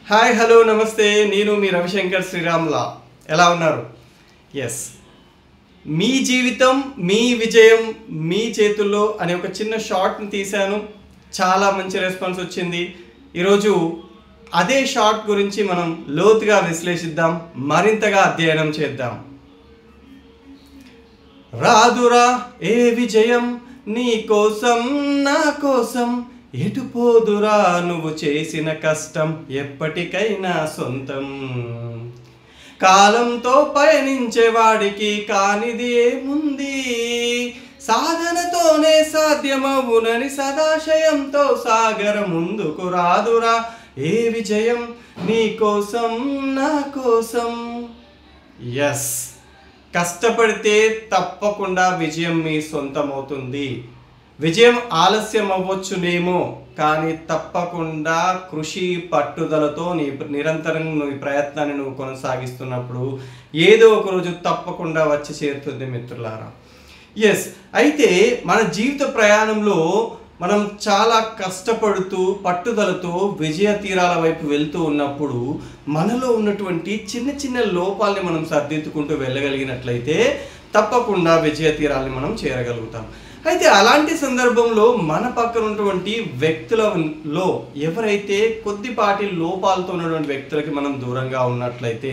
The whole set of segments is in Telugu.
హాయ్ హలో నమస్తే నేను మీ రవిశంకర్ శ్రీరామ్లా ఎలా ఉన్నారు ఎస్ మీ జీవితం మీ విజయం మీ చేతుల్లో అనే ఒక చిన్న షార్ట్ని తీశాను చాలా మంచి రెస్పాన్స్ వచ్చింది ఈరోజు అదే షార్ట్ గురించి మనం లోతుగా విశ్లేషిద్దాం మరింతగా అధ్యయనం చేద్దాం రాదురా ఏ విజయం నీ కోసం నా కోసం ఎటు పోదురా నువ్వు చేసిన కష్టం ఎప్పటికైనా సొంతం కాలంతో పయనించేవాడికి కానిది ఏముంది సాధనతోనే సాధ్యమవునని సదాశయంతో సాగర ముందుకు రాదురా ఏ విజయం నీ కోసం నా కోసం ఎస్ కష్టపడితే తప్పకుండా విజయం మీ సొంతమవుతుంది విజయం ఆలస్యం అవ్వచ్చునేమో కానీ తప్పకుండా కృషి పట్టుదలతో నిరంతరం నీ ప్రయత్నాన్ని నువ్వు కొనసాగిస్తున్నప్పుడు ఏదో ఒక రోజు తప్పకుండా వచ్చి చేరుతుంది మిత్రులారా ఎస్ అయితే మన జీవిత ప్రయాణంలో మనం చాలా కష్టపడుతూ పట్టుదలతో విజయ తీరాల వైపు వెళ్తూ ఉన్నప్పుడు మనలో ఉన్నటువంటి చిన్న చిన్న లోపాలని మనం సర్దిద్దుకుంటూ వెళ్ళగలిగినట్లయితే తప్పకుండా విజయ తీరాలని మనం చేరగలుగుతాం అయితే అలాంటి సందర్భంలో మన పక్కన ఉన్నటువంటి వ్యక్తులలో ఎవరైతే కొద్దిపాటి లోపాలతో ఉన్నటువంటి వ్యక్తులకి మనం దూరంగా ఉన్నట్లయితే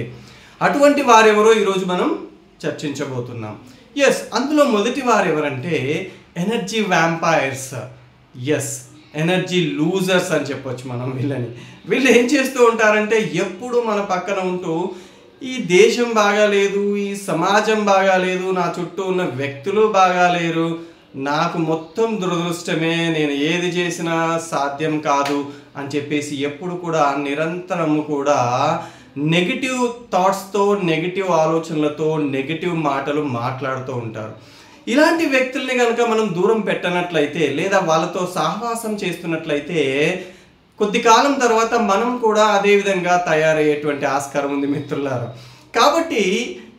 అటువంటి వారెవరో ఈరోజు మనం చర్చించబోతున్నాం ఎస్ అందులో మొదటి వారు ఎవరంటే energy vampires as energy losers అని చెప్పొచ్చు మనం వీళ్ళు ఏం చేస్తూ ఉంటారంటే ఎప్పుడు మన పక్కన ఉంటూ ఈ దేశం బాగాలేదు ఈ సమాజం బాగాలేదు నా చుట్టూ ఉన్న వ్యక్తులు బాగాలేరు నాకు మొత్తం దురదృష్టమే నేను ఏది చేసినా సాధ్యం కాదు అని చెప్పేసి ఎప్పుడు కూడా నిరంతరము కూడా నెగిటివ్ థాట్స్తో నెగిటివ్ ఆలోచనలతో నెగిటివ్ మాటలు మాట్లాడుతూ ఉంటారు ఇలాంటి వ్యక్తుల్ని కనుక మనం దూరం పెట్టనట్లయితే లేదా వాళ్ళతో సహవాసం చేస్తున్నట్లయితే కొద్ది కాలం తర్వాత మనం కూడా అదే విధంగా తయారయ్యేటువంటి ఆస్కారం ఉంది మిత్రులారా కాబట్టి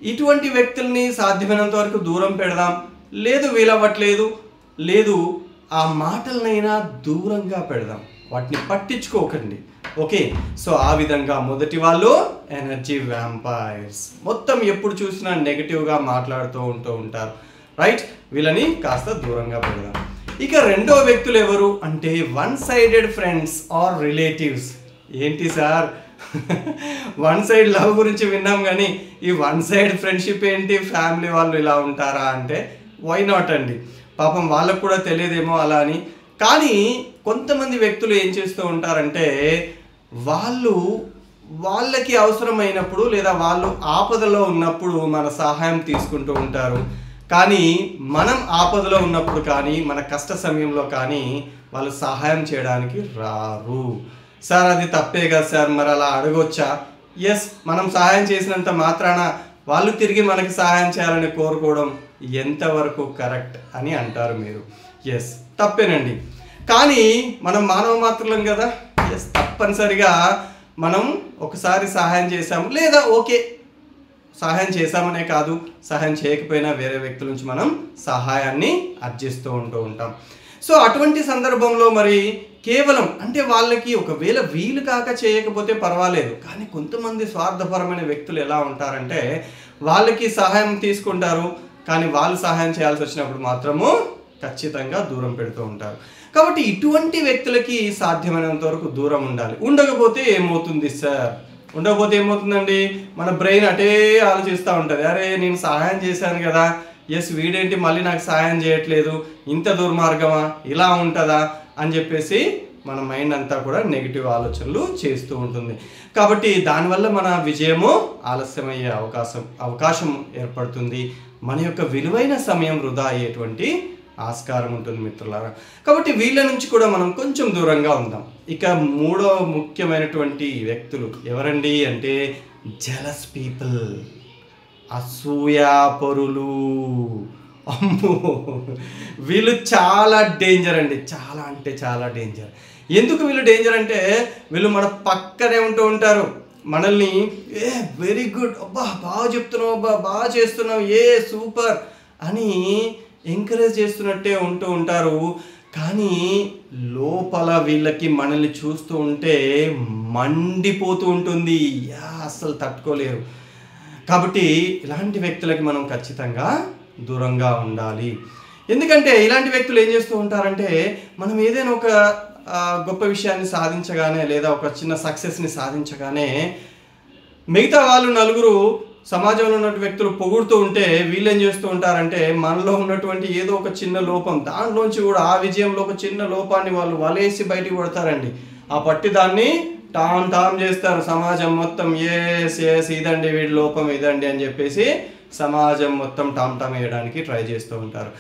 ఇటువంటి వ్యక్తుల్ని సాధ్యమైనంత వరకు దూరం పెడదాం లేదు వీలవ్వట్లేదు లేదు ఆ మాటలనైనా దూరంగా పెడదాం వాటిని పట్టించుకోకండి ఓకే సో ఆ విధంగా మొదటి వాళ్ళు ఎనర్జీ వ్యాంపైర్స్ మొత్తం ఎప్పుడు చూసినా నెగిటివ్గా మాట్లాడుతూ ఉంటారు రైట్ వీళ్ళని కాస్త దూరంగా పెడదాం ఇక రెండో వ్యక్తులు ఎవరు అంటే one sided friends or relatives ఏంటి సార్ వన్ సైడ్ లవ్ గురించి విన్నాం కానీ ఈ వన్ సైడ్ ఫ్రెండ్షిప్ ఏంటి ఫ్యామిలీ వాళ్ళు ఇలా ఉంటారా అంటే వై నాట్ అండి పాపం వాళ్ళకు కూడా తెలియదేమో అలా అని కానీ కొంతమంది వ్యక్తులు ఏం చేస్తూ ఉంటారంటే వాళ్ళకి అవసరమైనప్పుడు లేదా వాళ్ళు ఆపదలో ఉన్నప్పుడు మన సహాయం తీసుకుంటూ ఉంటారు కానీ మనం ఆపదలో ఉన్నప్పుడు కానీ మన కష్ట సమయంలో కానీ వాళ్ళు సహాయం చేయడానికి రారు సార్ అది తప్పే కదా సార్ మరి అలా అడగొచ్చా ఎస్ మనం సహాయం చేసినంత మాత్రాన వాళ్ళు తిరిగి మనకి సహాయం చేయాలని కోరుకోవడం ఎంతవరకు కరెక్ట్ అని అంటారు మీరు ఎస్ తప్పేనండి కానీ మనం మానవ మాత్రులం కదా ఎస్ తప్పనిసరిగా మనం ఒకసారి సహాయం చేసాము లేదా ఓకే సహాయం చేసామనే కాదు సహాయం చేయకపోయినా వేరే వ్యక్తుల నుంచి మనం సహాయాన్ని అర్జిస్తూ ఉంటాం సో అటువంటి సందర్భంలో మరి కేవలం అంటే వాళ్ళకి ఒకవేళ వీలు కాక చేయకపోతే పర్వాలేదు కానీ కొంతమంది స్వార్థపరమైన వ్యక్తులు ఎలా ఉంటారంటే వాళ్ళకి సహాయం తీసుకుంటారు కానీ వాళ్ళు సహాయం చేయాల్సి వచ్చినప్పుడు మాత్రము ఖచ్చితంగా దూరం పెడుతూ ఉంటారు కాబట్టి ఇటువంటి వ్యక్తులకి సాధ్యమైనంత వరకు దూరం ఉండాలి ఉండకపోతే ఏమవుతుంది సార్ ఉండకపోతే ఏమవుతుందండి మన బ్రెయిన్ అటే ఆలోచిస్తూ ఉంటుంది అరే నేను సహాయం చేశాను కదా ఎస్ వీడేంటి మళ్ళీ నాకు సహాయం చేయట్లేదు ఇంత దుర్మార్గమా ఇలా ఉంటుందా అని చెప్పేసి మన మైండ్ అంతా కూడా నెగిటివ్ ఆలోచనలు చేస్తూ ఉంటుంది కాబట్టి దానివల్ల మన విజయము ఆలస్యమయ్యే అవకాశం ఏర్పడుతుంది మన యొక్క విలువైన సమయం వృధా అయ్యేటువంటి ఆస్కారం ఉంటుంది మిత్రులారా కాబట్టి వీళ్ళ నుంచి కూడా మనం కొంచెం దూరంగా ఉందాం ఇక మూడో ముఖ్యమైనటువంటి వ్యక్తులు ఎవరండి అంటే జెలస్ పీపుల్ అసూయాపరులు అమ్మో వీళ్ళు చాలా డేంజర్ అండి చాలా అంటే చాలా డేంజర్ ఎందుకు వీళ్ళు డేంజర్ అంటే వీళ్ళు మన పక్కనే ఉంటూ ఉంటారు మనల్ని వెరీ గుడ్ అబ్బా బాగా చెప్తున్నావు అబ్బా బాగా చేస్తున్నావు సూపర్ అని ఎంకరేజ్ చేస్తున్నట్టే ఉంటూ ఉంటారు కానీ లోపల వీళ్ళకి మనల్ని చూస్తూ ఉంటే మండిపోతూ ఉంటుంది, అస్సలు తట్టుకోలేరు. కాబట్టి ఇలాంటి వ్యక్తులకి మనం ఖచ్చితంగా దూరంగా ఉండాలి. ఎందుకంటే ఇలాంటి వ్యక్తులు ఏం చేస్తూ ఉంటారంటే, మనం ఏదైనా ఒక గొప్ప విషయాన్ని సాధించగానే లేదా ఒక చిన్న సక్సెస్ని సాధించగానే మిగతా వాళ్ళు నలుగురు సమాజంలో ఉన్నటువంటి వ్యక్తులు పొగుడుతూ ఉంటే వీళ్ళు ఏం చేస్తూ ఉంటారంటే, మనలో ఉన్నటువంటి ఏదో ఒక చిన్న లోపం, దాంట్లోంచి కూడా ఆ విజయంలో ఒక చిన్న లోపాన్ని వాళ్ళు వలేసి బయటికి కొడతారండి. ఆ పట్టి దాన్ని టామ్ చేస్తారు సమాజం మొత్తం. ఎస్ ఇదండి వీడి లోపం, ఇదండి అని చెప్పేసి సమాజం మొత్తం టామ్ వేయడానికి ట్రై చేస్తూ ఉంటారు.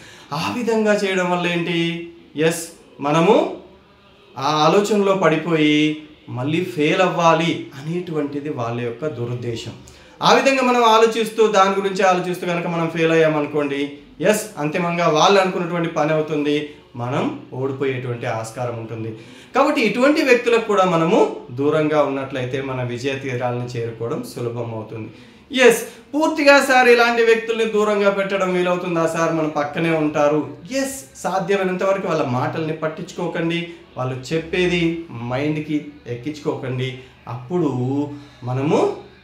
ఆ విధంగా చేయడం వల్ల ఏంటి, మనము ఆ ఆలోచనలో పడిపోయి మళ్ళీ ఫెయిల్ అవ్వాలి అనేటువంటిది వాళ్ళ యొక్క దురుద్దేశం. ఆ విధంగా మనం ఆలోచిస్తూ దాని గురించి ఆలోచిస్తూ కనుక మనం ఫెయిల్ అయ్యామనుకోండి, అంతిమంగా వాళ్ళు అనుకున్నటువంటి పని అవుతుంది, మనం ఓడిపోయేటువంటి ఆస్కారం ఉంటుంది. కాబట్టి ఇటువంటి వ్యక్తులకు కూడా మనము దూరంగా ఉన్నట్లయితే మన విజయ తీరాలను చేరుకోవడం సులభం అవుతుంది. పూర్తిగా సార్ ఇలాంటి వ్యక్తుల్ని దూరంగా పెట్టడం వీలవుతుందా సార్, మన పక్కనే ఉంటారు. సాధ్యమైనంత వరకు వాళ్ళ మాటల్ని పట్టించుకోకండి, వాళ్ళు చెప్పేది మైండ్కి ఎక్కించుకోకండి. అప్పుడు మనము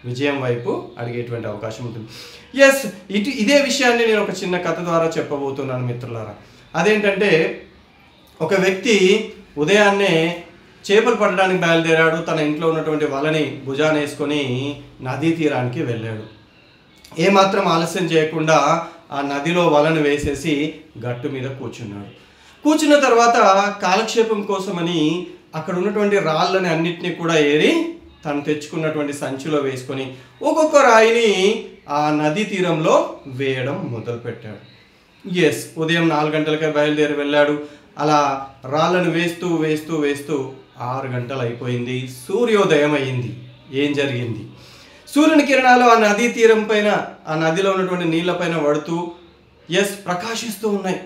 విజయం వైపు అడిగేటువంటి అవకాశం ఉంటుంది. ఇదే విషయాన్ని నేను ఒక చిన్న కథ ద్వారా చెప్పబోతున్నాను మిత్రులారా. అదేంటంటే, ఒక వ్యక్తి ఉదయాన్నే చేపలు పట్టడానికి బయలుదేరాడు. తన ఇంట్లో ఉన్నటువంటి వలని భుజాన వేసుకొని నదీ తీరానికి వెళ్ళాడు. ఏమాత్రం ఆలస్యం చేయకుండా ఆ నదిలో వలను వేసేసి గట్టు మీద కూర్చున్నాడు. కూర్చున్న తర్వాత కాలక్షేపం కోసమని అక్కడ ఉన్నటువంటి రాళ్ళని అన్నిటినీ కూడా ఏరి తను తెచ్చుకున్నటువంటి సంచిలో వేసుకొని ఒక్కొక్క రాయిని ఆ నదీ తీరంలో వేయడం మొదలుపెట్టాడు. ఉదయం 4 గంటలకే బయలుదేరి వెళ్ళాడు. అలా రాళ్ళను వేస్తూ వేస్తూ వేస్తూ 6 గంటలు అయిపోయింది. సూర్యోదయం అయింది. ఏం జరిగింది? సూర్యుని కిరణాలు ఆ నదీ తీరం పైన, ఆ నదిలో ఉన్నటువంటి నీళ్ళపైన పడుతూ ప్రకాశిస్తూ ఉన్నాయి.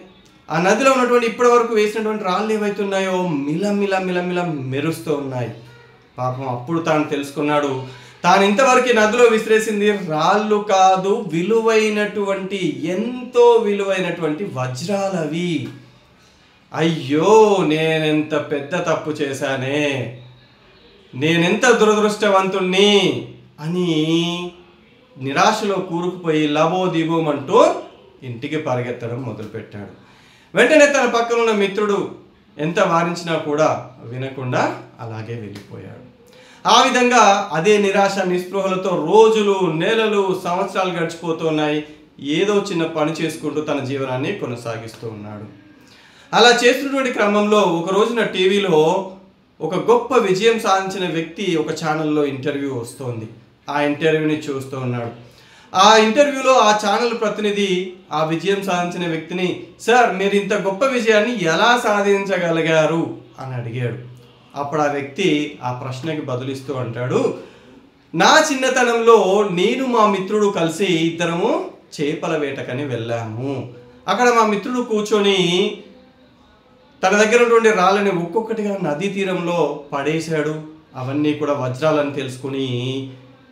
ఆ నదిలో ఉన్నటువంటి ఇప్పటి వరకు వేసినటువంటి రాళ్ళు ఏవైతున్నాయో మిలమిల మెరుస్తూ ఉన్నాయి. పాపం అప్పుడు తాను తెలుసుకున్నాడు, తాను ఇంతవరకు నదిలో విసిరేసింది రాళ్ళు కాదు, విలువైనటువంటి, ఎంతో విలువైనటువంటి వజ్రాలవి. అయ్యో, నేనెంత పెద్ద తప్పు చేశానే, నేనెంత దురదృష్టవంతుణ్ణి అని నిరాశలో కూరుకుపోయి లబోదిబోమంటూ ఇంటికి పరిగెత్తడం మొదలుపెట్టాడు. వెంటనే తన పక్కన ఉన్న మిత్రుడు ఎంత వారించినా కూడా వినకుండా అలాగే వెళ్ళిపోయాడు. ఆ విధంగా అదే నిరాశ నిస్పృహలతో రోజులు, నెలలు, సంవత్సరాలు గడిచిపోతున్నాయి. ఏదో చిన్న పని చేసుకుంటూ తన జీవనాన్ని కొనసాగిస్తూ ఉన్నాడు. అలా చేస్తున్నటువంటి క్రమంలో ఒక రోజున టీవీలో ఒక గొప్ప విజయం సాధించిన వ్యక్తి ఒక ఛానల్లో ఇంటర్వ్యూ వస్తోంది. ఆ ఇంటర్వ్యూని చూస్తూ ఉన్నాడు. ఆ ఇంటర్వ్యూలో ఆ ఛానల్ ప్రతినిధి ఆ విజయం సాధించిన వ్యక్తిని, సార్ మీరు ఇంత గొప్ప విజయాన్ని ఎలా సాధించగలిగారు అని అడిగాడు. అప్పుడు ఆ వ్యక్తి ఆ ప్రశ్నకి బదులిస్తూ అంటాడు, నా చిన్నతనంలో నేను మా మిత్రుడు కలిసి ఇద్దరము చేపల వేటకని వెళ్ళాము. అక్కడ మా మిత్రుడు కూర్చొని తన దగ్గర ఉన్నటువంటి రాళ్ళని ఒక్కొక్కటిగా నదీ తీరంలో పడేశాడు. అవన్నీ కూడా వజ్రాలని తెలుసుకుని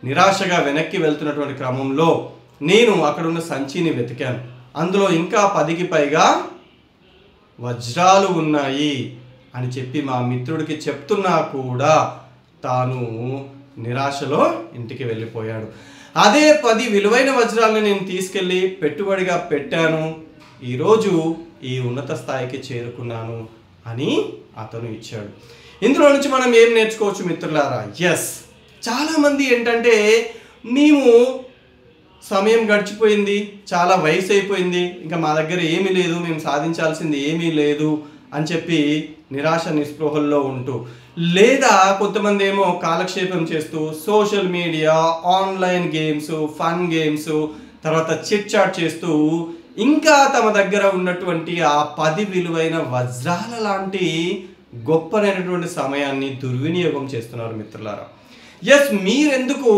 నిరాశగా వెనక్కి వెళ్తున్నటువంటి క్రమంలో నేను అక్కడున్న సంచిని వెతికాను. అందులో ఇంకా 10కి పైగా వజ్రాలు ఉన్నాయి అని చెప్పి మా మిత్రుడికి చెప్తున్నా కూడా తాను నిరాశలో ఇంటికి వెళ్ళిపోయాడు. అదే 10 విలువైన వజ్రాలను నేను తీసుకెళ్ళి పెట్టుబడిగా పెట్టాను, ఈరోజు ఈ ఉన్నత స్థాయికి చేరుకున్నాను అని అతను ఇచ్చాడు. ఇందులో నుంచి మనం ఏం నేర్చుకోవచ్చు మిత్రులారా? చాలామంది ఏంటంటే, మేము సమయం గడిచిపోయింది, చాలా వయసు అయిపోయింది, ఇంకా మా దగ్గర ఏమీ లేదు, మేము సాధించాల్సింది ఏమీ లేదు అని చెప్పి నిరాశ నిస్పృహల్లో ఉంటూ, లేదా కొంతమంది ఏమో కాలక్షేపం చేస్తూ social media, online games, fun games, తర్వాత చిట్ చాట్ చేస్తూ ఇంకా తమ దగ్గర ఉన్నటువంటి ఆ 10 విలువైన వజ్రాల లాంటి గొప్పనైనటువంటి సమయాన్ని దుర్వినియోగం చేస్తున్నారు మిత్రులారా. మీరెందుకు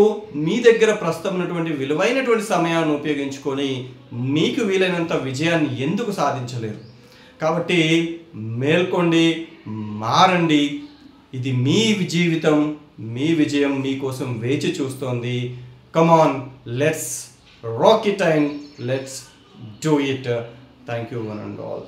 మీ దగ్గర ప్రస్తుతం ఉన్నటువంటి విలువైనటువంటి సమయాన్ని ఉపయోగించుకొని మీకు వీలైనంత విజయాన్ని ఎందుకు సాధించలేరు? కాబట్టి మేల్కోండి, మారండి. ఇది మీ జీవితం, మీ విజయం మీకోసం వేచి చూస్తోంది. Come on, let's rock it and let's do it. Thank you one and all.